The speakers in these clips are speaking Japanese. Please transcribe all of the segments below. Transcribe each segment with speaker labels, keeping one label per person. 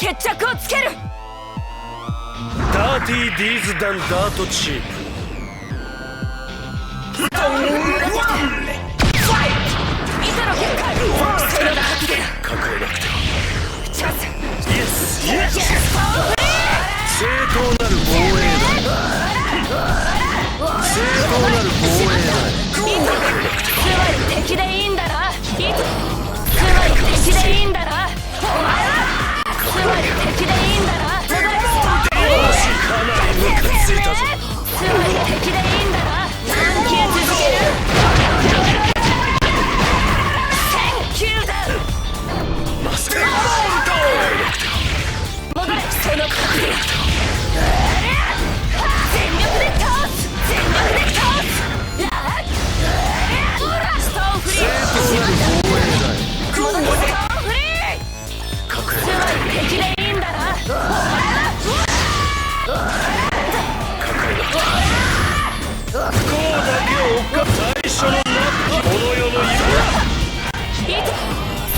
Speaker 1: 決着をつける。
Speaker 2: ダーティーディーズダンダートチープ。
Speaker 1: 糸の結界、その覚悟だ。
Speaker 2: 抱えなくては。
Speaker 1: チャンス。
Speaker 2: イエスイエス。正当なる防衛だ。正当なる防衛だ。
Speaker 1: つまり敵でいいんだな。つまり敵でいいんだな。お前はつまり敵でいいんだな。か
Speaker 2: なりムカついたぞ。
Speaker 1: つまり敵でいいんだな。何球続ける。1000球だ。
Speaker 2: まさか
Speaker 1: 戻れ。その覚悟だ。全力で倒す。全力で倒す。ストーンフリー。戻れ。ストーンフリー。つまり敵でいいんだな。
Speaker 2: 不幸だけを追っか最初のこの世の色だ。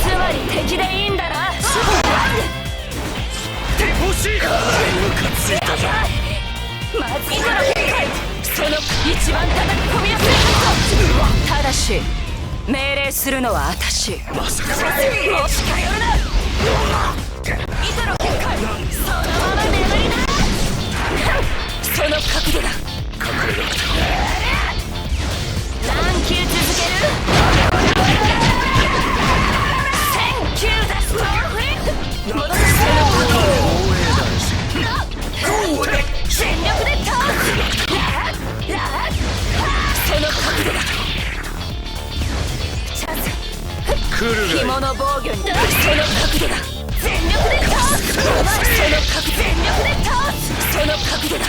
Speaker 1: つまり敵でいいんだな。
Speaker 2: 手欲しい。かなりムカついたぞ。
Speaker 1: まず糸の結界、その一番叩き込みやすいただし命令するのは私。
Speaker 2: まさか
Speaker 1: もう近寄るな。糸の結界、そのまま眠りな。その角度だ。
Speaker 2: 隠れなくては。
Speaker 1: 何球続ける。1000球だ。ストーンフリー。戻せ。全力で倒す。その角度だ。チャンス。
Speaker 2: 来るがいい。
Speaker 1: 紐の防御に。その角度だ。全力で倒す。その角度。全力で倒す。その角度だ。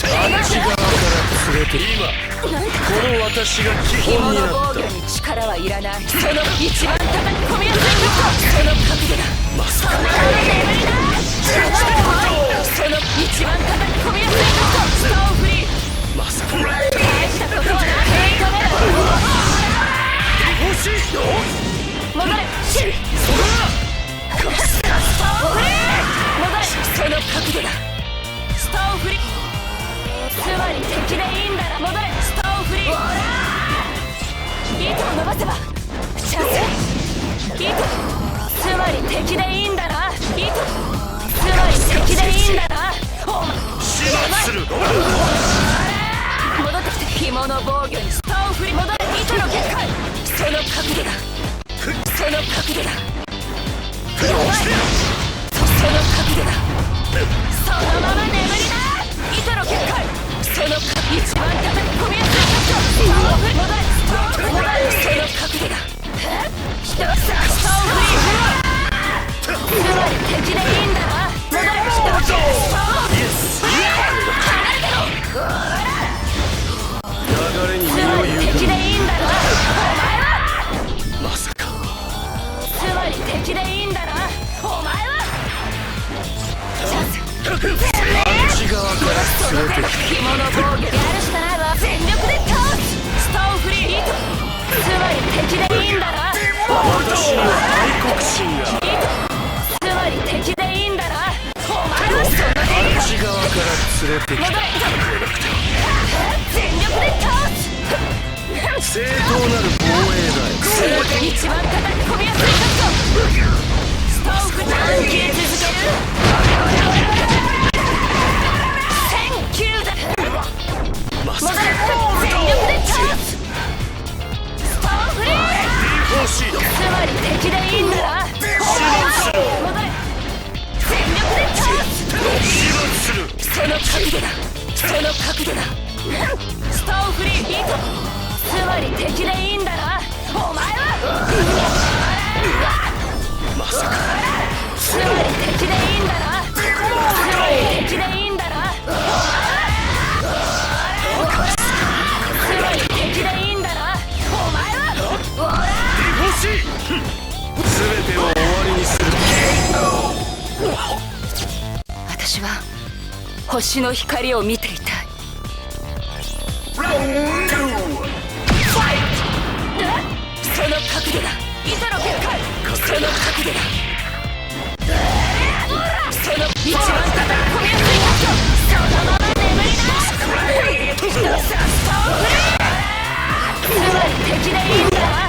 Speaker 2: あっち側から連れて今この私が基本
Speaker 1: 紐の
Speaker 2: になった。
Speaker 1: 防御に力はいらない。その一番叩き込みやすいその角度だ。
Speaker 2: まさか
Speaker 1: その一番叩き込みやすいストーンフリー。
Speaker 2: まさか
Speaker 1: 大したことはない。
Speaker 2: 欲しいよ。
Speaker 1: 戻れ。
Speaker 2: そこだ。
Speaker 1: ストーンフリー。戻れ。その角度だ。ストーンフリー。つまり敵でいいんだな。戻れ。ストーンフリー。糸を伸ばせばチャンス。糸。つまり敵でいいんだな。糸。つまり敵でいいんだな。お前
Speaker 2: 始末する。
Speaker 1: 戻ってきて。紐の防御にストーンフリー。戻れ。糸の結界、その角度だ。その角度だ。その角度だ。そのまま眠りな。糸の結界、その一番叩き込みやすい角度。戻れ。その角度だ。ストーンフリー。つまり敵でいいんだな。戻れ。ストーンフリー。離れてろ。
Speaker 2: 流れに身を委ね。
Speaker 1: 敵でいいんだな。お前は
Speaker 2: まさか。
Speaker 1: つまり敵でいいんだな。お前はチャンス。
Speaker 2: あっち側から連れてき
Speaker 1: 紐の防御やるしかないわ。全力で倒す。ストーンフリー。つまり敵でいいんだな。
Speaker 2: 私には愛国心が。
Speaker 1: つまり敵でいいんだな。お前はその
Speaker 2: あっち側から連れてきた。
Speaker 1: 全力で倒す。
Speaker 2: 正当なる防衛だよ。
Speaker 1: 一番叩き込みやすい角度。ストーンフリー。何球続ける。1000球だ。
Speaker 2: まさか。
Speaker 1: 全力で倒す。ストーンフリー。
Speaker 2: 欲しい。
Speaker 1: つまり敵でいいんだな。お前は戻れ。全力で倒す。
Speaker 2: 始末する。
Speaker 1: その角度だ。その角度だ。ストーンフリー。つまり敵でいいんだな。お前は
Speaker 2: まさか。
Speaker 1: つまり敵でいいんだな。つまり敵でいいんだな。つまり敵でいいんだな。お前は
Speaker 2: 欲しい。全てを終わりにする。
Speaker 1: 私は星の光を見ていたい。その角度だ。糸の結界、その角度だ。チ一番叩き込みやすい環境、そのまま眠りな。ストーンフリー。つまり敵でいいんだな。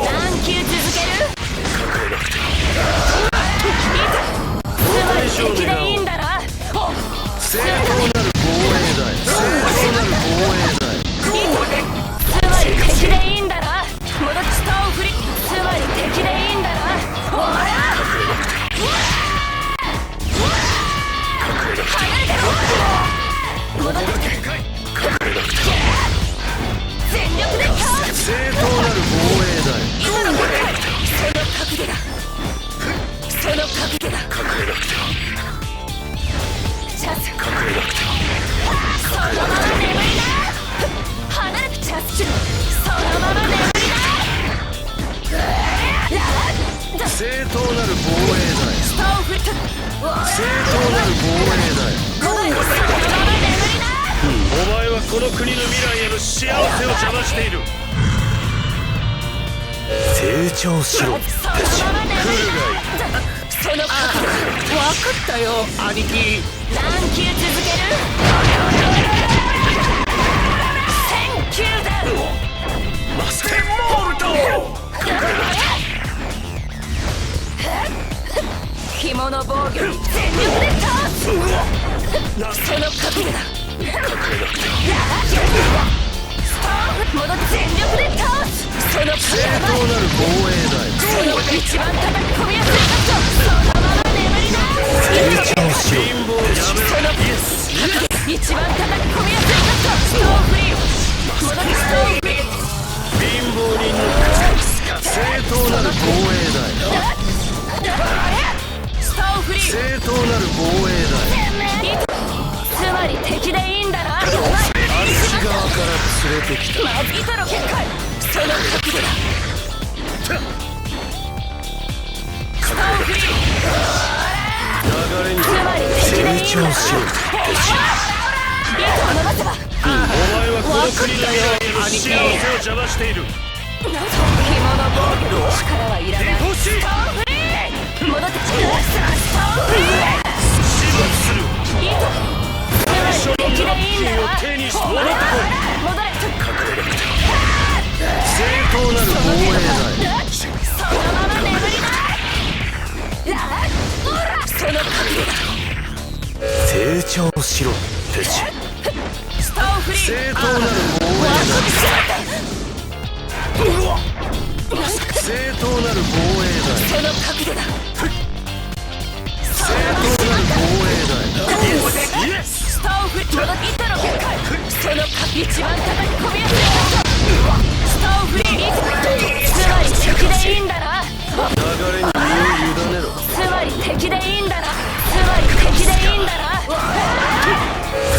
Speaker 1: 何球続ける？つまり敵でいいんだな。
Speaker 2: 正当なる防衛だ。正当なる防衛だ。
Speaker 1: つまり敵でいいんだな。戻ってストーンフリー。つまり敵でいいんだな。お前ら離れてろ。戻ってきて全力で倒す。
Speaker 2: 正当なる防衛だ。
Speaker 1: 今の破壊、その角度だ。その角度だ。
Speaker 2: 隠れなくては。
Speaker 1: チャンス。
Speaker 2: 隠れなくては。
Speaker 1: そのまま眠りな。離れてチャンス。そのまま眠りな。
Speaker 2: 正当なる防衛だ。
Speaker 1: ストーンフリット。
Speaker 2: 正当なる防衛だ。
Speaker 1: そのまま眠りな。
Speaker 2: お前はこの国の未来への幸せを邪魔している。成長しろ。
Speaker 1: そのまま眠りな。その角度。分かったよ、兄貴。何球続ける？1000球だ。
Speaker 2: マステンモールド。
Speaker 1: 紐の防御に全力で倒す。その角度だ。ストーン戻って全力で倒す。その角度
Speaker 2: 正当なる防衛だ。
Speaker 1: その一番叩き込みやすい角度。そのまま眠りな。
Speaker 2: 成長しろ。貧乏やめろ。
Speaker 1: 一番叩き込みやすい角度。ストーンフリー。戻ってストーンフリー。
Speaker 2: 貧乏人の正当なる防衛だ。
Speaker 1: ストーンフリー。
Speaker 2: 正当なる防衛だ。
Speaker 1: つまり敵でいいんだな。
Speaker 2: あっち側から連れてきた。
Speaker 1: マギトロ結界。その角度だ。ストーンフリー。
Speaker 2: 流れに
Speaker 1: つまり敵でいいんだな。
Speaker 2: 成長しろ。
Speaker 1: 糸を伸ばせば。
Speaker 2: お前はこの国の未来への幸せを邪魔している。
Speaker 1: 紐の防御の力はいらない。ストーンフリー。戻ってきて。ストーンフリー。
Speaker 2: 始末する。
Speaker 1: 糸。つまり敵でいいんだな。
Speaker 2: 手にして戻ってこい。
Speaker 1: 戻れ。
Speaker 2: 隠れなくては。正当なる防衛だ。
Speaker 1: そのまま眠りな。その角度だ。
Speaker 2: 成長しろ。ペチ。
Speaker 1: ストーンフリー。
Speaker 2: 正当なる防衛だ。正当なる防衛だ。
Speaker 1: その角度だ。
Speaker 2: 正当なる防衛だ。
Speaker 1: ストーンフリー。戻って糸の結界。その角一番叩き込みやすい角度。ストーンフリー。つまり敵でいいんだな。
Speaker 2: 流れに身を委ねろ。
Speaker 1: つまり敵でいいんだな。つまり敵でいいんだな。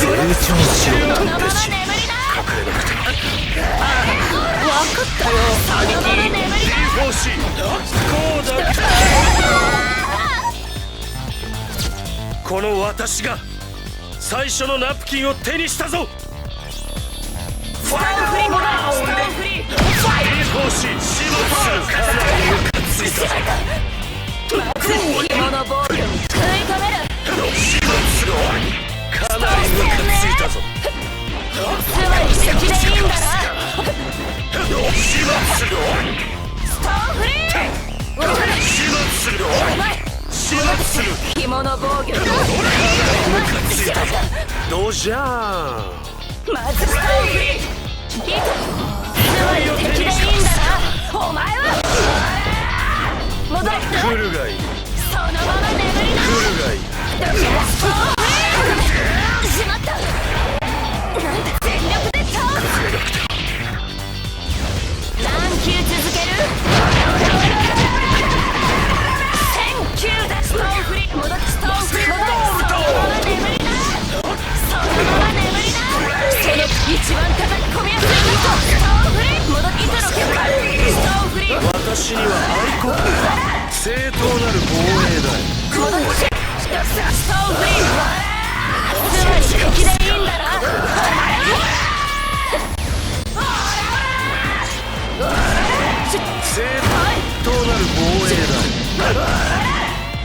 Speaker 2: 成長しろ。
Speaker 1: そのまま眠りな。
Speaker 2: 隠れなくては。
Speaker 1: 分かったよ、兄貴。そのまま眠りな。
Speaker 2: D4C。こうだ。この私が最初のナプキンを手にしたぞ。
Speaker 1: ストーンフリー。ストーンフリー。
Speaker 2: D4C。始末する。かなりムカついたぞ。
Speaker 1: まず紐の防御に食い止める。
Speaker 2: 始末する。かなりムカついたぞ。
Speaker 1: つまり敵でいいんだな。
Speaker 2: 始末する。
Speaker 1: ストーンフリー。
Speaker 2: 始末する。始末する。
Speaker 1: 紐の防御に
Speaker 2: ムカついたぞ。どうじゃー。
Speaker 1: まずストーンフリー。つまり敵でいいんだな。お前は戻って
Speaker 2: 来るがいい。
Speaker 1: そのまま眠りな。
Speaker 2: 来るがいい。
Speaker 1: ストーンフリー。しまった。なんだ全力で倒す。何球続ける？1000球だ。ストーンフリー。戻ってストーンフリー。戻ってそのまま眠りな。そのまま眠りな。その一番叩き込みやすい角度。ストーンフリー。戻って糸の結界。ストーンフリー。
Speaker 2: 私には愛国が正当なる防衛だ。
Speaker 1: 戻ってストーンフリー。つまり敵でいいんだな。
Speaker 2: 正当なる防衛だ。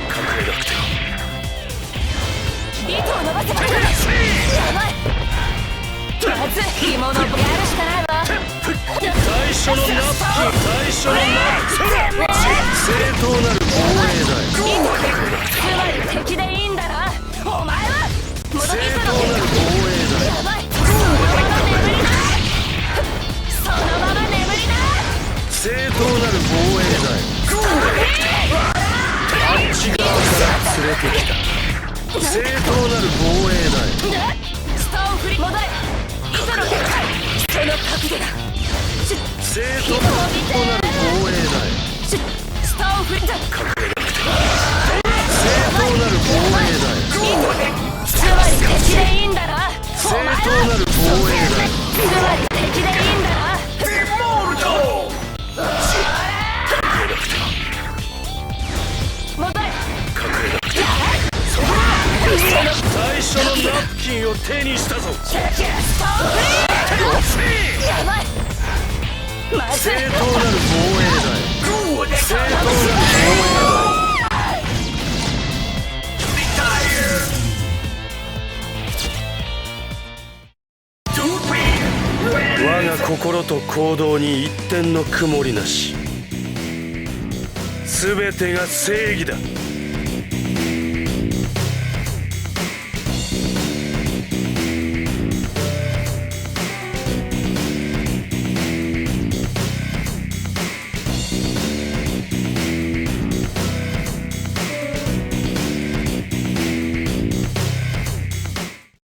Speaker 2: 隠れなくては。
Speaker 1: まず干物やるしかないわ。
Speaker 2: 最初のナプキン、最初のナプキン。正当なる防衛だよ。
Speaker 1: つまり敵でいいんだな。お前は
Speaker 2: 正当なる防衛だよ。
Speaker 1: やばい。そのまま眠りな。
Speaker 2: 正当なる防衛だよ。あっち側から連れてきた。正当なる防衛だよ。
Speaker 1: ストーン振り戻れ。糸の結界。その角度だ。
Speaker 2: 正当なる防衛だよ。
Speaker 1: ストーン振りだ。
Speaker 2: 正当なる防衛だよ。
Speaker 1: つまり敵でいいんだな。
Speaker 2: 正当なる防衛だよ。
Speaker 1: つまり敵でいいんだな。戻れ。
Speaker 2: 最初のナプキンを手にしたぞ。
Speaker 1: やばい。まず
Speaker 2: 正当なる防衛だよ。正当なる防衛だよ。我が心と行動に一点の曇りなし。全てが正義だ。